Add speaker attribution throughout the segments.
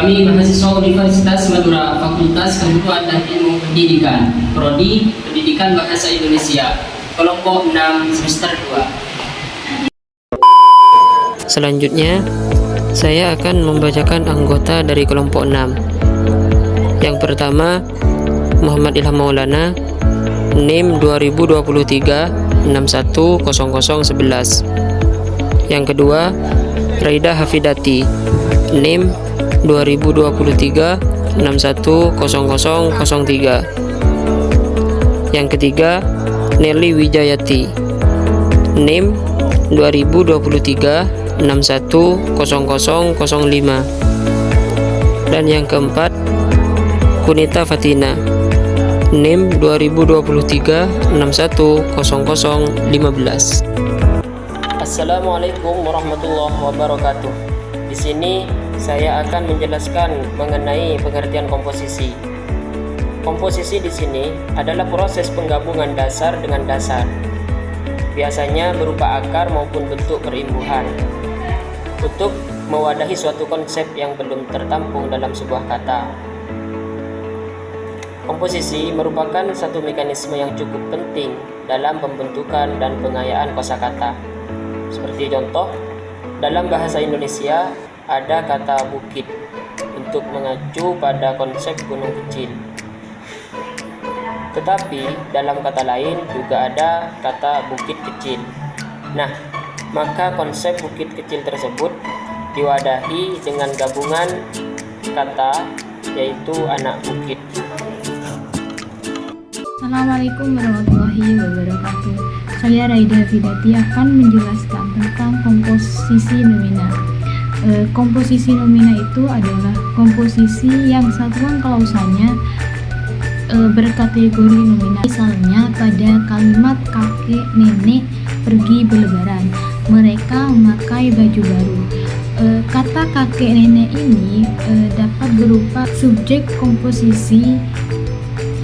Speaker 1: Kami mahasiswa Universitas Madura, Fakultas Kebutuhan dan Ilmu Pendidikan, Prodi Pendidikan Bahasa Indonesia, kelompok 6 semester 2.
Speaker 2: Selanjutnya, saya akan membacakan anggota dari kelompok 6. Yang pertama, Muhammad Ilham Maulana, NIM 2023 610011. Yang kedua, Raida Hafidati, NIM 2023 610003. Yang ketiga, Nelly Wijayati, NIM 2023 610005. Dan yang keempat, Kunita Fatina, NIM 2023 610015. Assalamualaikum warahmatullahi wabarakatuh. Di sini saya akan menjelaskan mengenai pengertian komposisi. Komposisi di sini adalah proses penggabungan dasar dengan dasar. Biasanya berupa akar maupun bentuk perimbuhan untuk mewadahi suatu konsep yang belum tertampung dalam sebuah kata. Komposisi merupakan satu mekanisme yang cukup penting dalam pembentukan dan pengayaan kosakata. Seperti contoh, dalam bahasa Indonesia ada kata bukit untuk mengacu pada konsep gunung kecil. Tetapi dalam kata lain juga ada kata bukit kecil. Nah, maka konsep bukit kecil tersebut diwadahi dengan gabungan kata, yaitu anak bukit.
Speaker 3: Assalamualaikum warahmatullahi wabarakatuh. Saya Raida Hafidati akan menjelaskan tentang komposisi nomina. Komposisi nomina itu adalah komposisi yang satuan klausanya berkategori nomina. Misalnya pada kalimat kakek nenek pergi berlebaran, mereka memakai baju baru. Kata kakek nenek ini dapat berupa subjek komposisi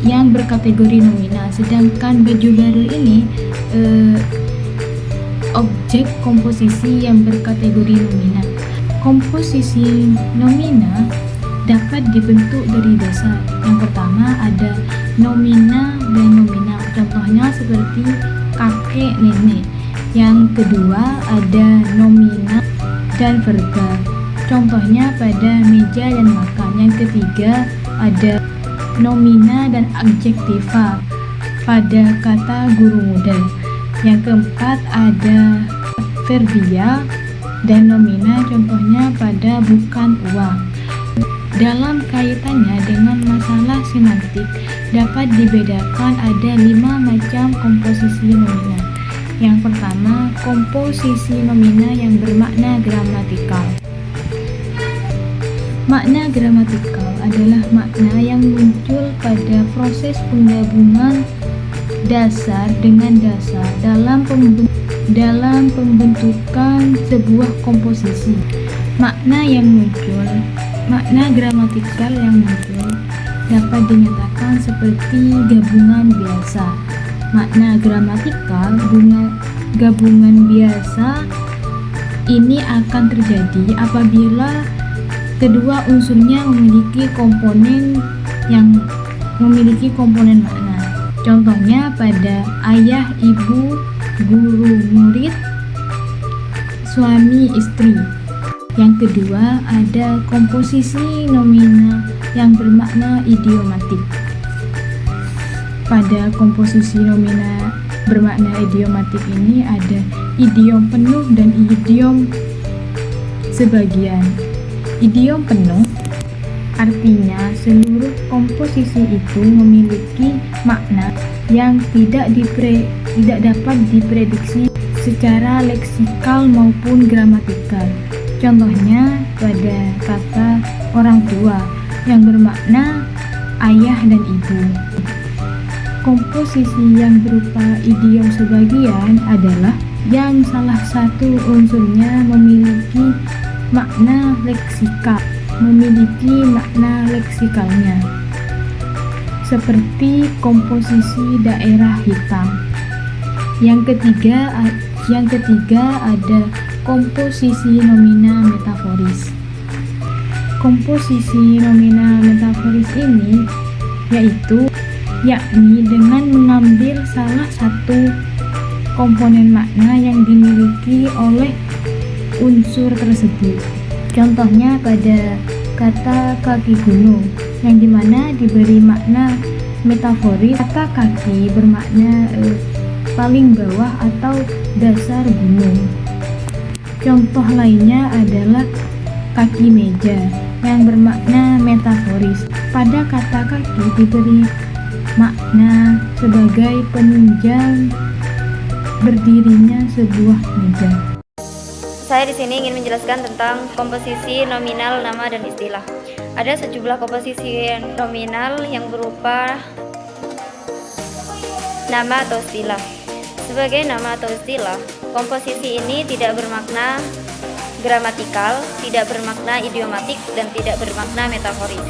Speaker 3: yang berkategori nomina, sedangkan baju baru ini objek komposisi yang berkategori nomina. Komposisi nomina dapat dibentuk dari dasar. Yang pertama ada nomina dan nominal, contohnya seperti kakek nenek. Yang kedua ada nomina dan verba, contohnya pada meja dan makan. Yang ketiga ada nomina dan adjektiva pada kata guru muda. Yang keempat ada verbia dan nomina, contohnya pada bukan uang. Dalam kaitannya dengan masalah semantik, dapat dibedakan ada 5 macam komposisi nomina. Yang pertama, komposisi nomina yang bermakna gramatikal. Makna gramatikal adalah makna yang muncul pada proses penggabungan dasar dengan dasar dalam pembentukan sebuah komposisi. Makna gramatikal yang muncul dapat dinyatakan seperti gabungan biasa. Makna gramatikal gabungan biasa ini akan terjadi apabila kedua unsurnya memiliki komponen makna. Contohnya pada ayah, ibu, guru, murid, suami, istri. Yang kedua ada komposisi nomina yang bermakna idiomatik. Pada komposisi nomina bermakna idiomatik ini ada idiom penuh dan idiom sebagian. Idiom penuh artinya seluruh komposisi itu memiliki makna yang tidak dapat diprediksi secara leksikal maupun gramatikal. Contohnya pada kata orang tua yang bermakna ayah dan ibu. Komposisi yang berupa idiom sebagian adalah yang salah satu unsurnya memiliki makna leksikalnya, seperti komposisi daerah hitam. Yang ketiga ada komposisi nomina metaforis. komposisi nominal metaforis ini yakni dengan mengambil salah satu komponen makna yang dimiliki oleh unsur tersebut. Contohnya pada kata kaki gunung, yang dimana diberi makna metaforis. Kata kaki bermakna paling bawah atau dasar gunung. Contoh lainnya adalah kaki meja yang bermakna metaforis. Pada kata kaki diberi makna sebagai penunjang berdirinya sebuah meja.
Speaker 4: Saya di sini ingin menjelaskan tentang komposisi nominal nama dan istilah. Ada sejumlah komposisi nominal yang berupa nama atau istilah. Sebagai nama atau istilah, komposisi ini tidak bermakna gramatikal, tidak bermakna idiomatik, dan tidak bermakna metaforis.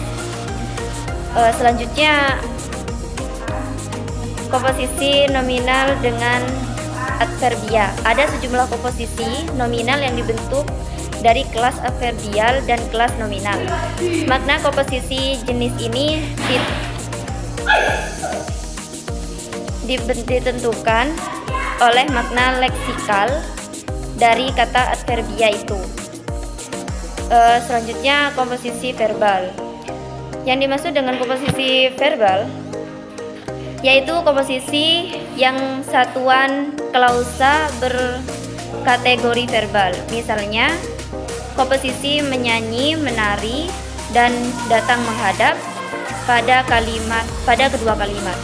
Speaker 4: Selanjutnya, komposisi nominal dengan adverbia. Ada sejumlah komposisi nominal yang dibentuk dari kelas adverbial dan kelas nominal. Makna komposisi jenis ini ditentukan oleh makna leksikal dari kata adverbia itu. Selanjutnya, komposisi verbal. Yang dimaksud dengan komposisi verbal yaitu komposisi yang satuan klausa berkategori verbal. Misalnya, komposisi menyanyi, menari, dan datang menghadap pada kedua kalimat.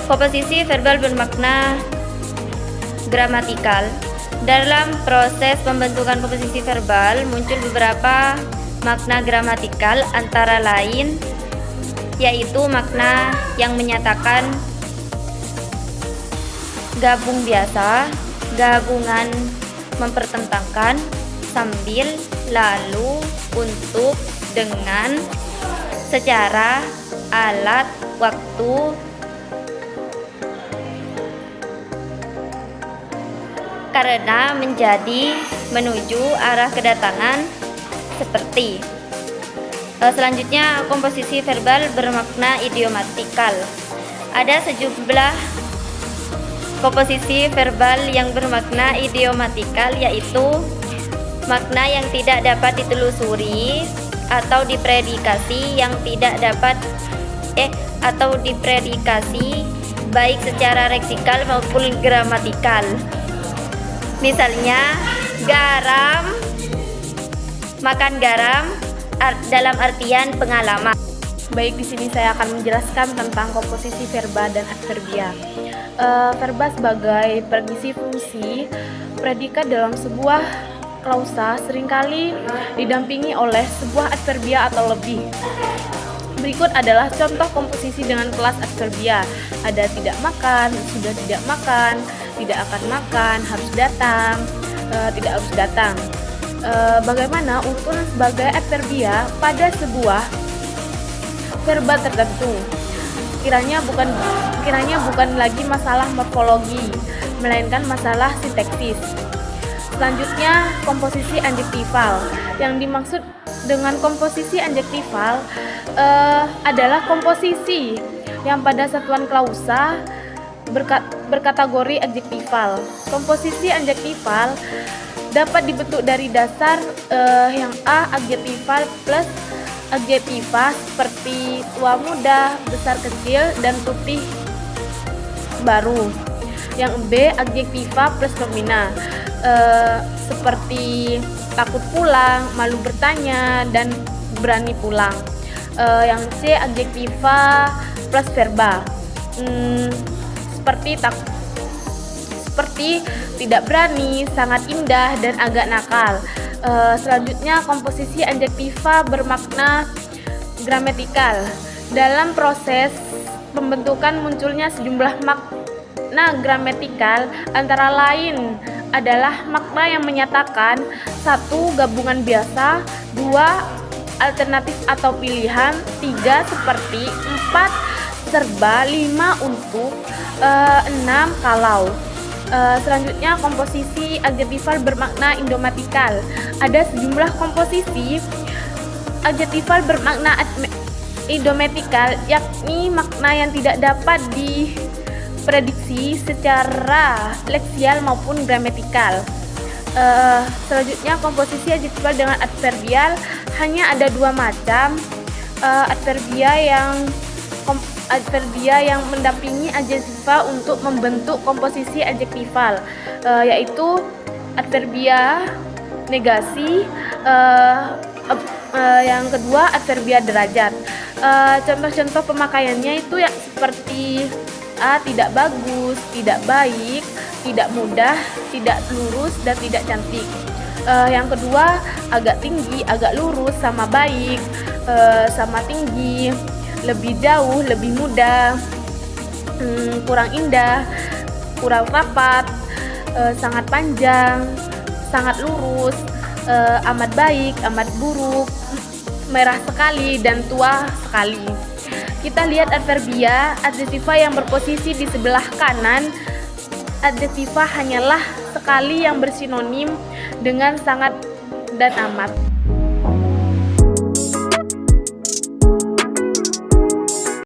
Speaker 4: Komposisi verbal bermakna gramatikal. Dalam proses pembentukan komposisi verbal muncul beberapa makna gramatikal, antara lain yaitu makna yang menyatakan gabung biasa, gabungan mempertentangkan, sambil, lalu, untuk, dengan, secara, alat, waktu, karena, menjadi, menuju, arah kedatangan, seperti. Selanjutnya, komposisi verbal bermakna idiomatikal. Ada sejumlah komposisi verbal yang bermakna idiomatikal, yaitu makna yang tidak dapat ditelusuri atau dipredikasi yang tidak dapat atau dipredikasi baik secara leksikal maupun gramatikal. Misalnya, garam, makan garam dalam artian pengalaman.
Speaker 5: Baik, di sini saya akan menjelaskan tentang komposisi verba dan adverbia. Verba sebagai pengisi fungsi predikat dalam sebuah klausa seringkali didampingi oleh sebuah adverbia atau lebih. Berikut adalah contoh komposisi dengan kelas adverbia. Ada tidak makan, sudah tidak makan, tidak akan makan, harus datang, tidak harus datang. Bagaimana urutan sebagai adverbia pada sebuah verba tertentu? Kiranya bukan lagi masalah morfologi, melainkan masalah sintaksis. Selanjutnya, komposisi adjektifal. Yang dimaksud dengan komposisi adjektifal adalah komposisi yang pada satuan klausa berkategori adjektifal. Komposisi adjektifal dapat dibentuk dari dasar yang A, adjektifal plus adjektiva seperti tua muda, besar kecil, dan putih baru. Yang B, adjektiva plus nomina seperti takut pulang, malu bertanya, dan berani pulang. Yang C, adjektiva plus verba seperti tidak berani, sangat indah, dan agak nakal. Selanjutnya, komposisi adjektiva bermakna gramatikal. Dalam proses pembentukan munculnya sejumlah makna gramatikal, antara lain adalah makna yang menyatakan 1. Gabungan biasa, 2. Alternatif atau pilihan, 3. Seperti, 4. Serba, 5. Untuk, 6. Kalau. Selanjutnya, komposisi adjektifal bermakna idiomatikal. Ada sejumlah komposisi Adjektifal bermakna idometikal, yakni makna yang tidak dapat diprediksi secara leksial maupun gramatikal. Selanjutnya, komposisi adjektifal dengan adverbial hanya ada dua macam. Adverbia yang mendampingi adjektiva untuk membentuk komposisi adjektifal, yaitu adverbia negasi, yang kedua adverbia derajat. Contoh-contoh pemakaiannya itu ya seperti tidak bagus, tidak baik, tidak mudah, tidak lurus, dan tidak cantik. Yang kedua agak tinggi, agak lurus, sama baik, sama tinggi, lebih jauh, lebih mudah, kurang indah, kurang rapat, sangat panjang, sangat lurus, amat baik, amat buruk, merah sekali, dan tua sekali. Kita lihat adverbia, adjektiva yang berposisi di sebelah kanan. Adjektiva hanyalah sekali yang bersinonim dengan sangat dan amat.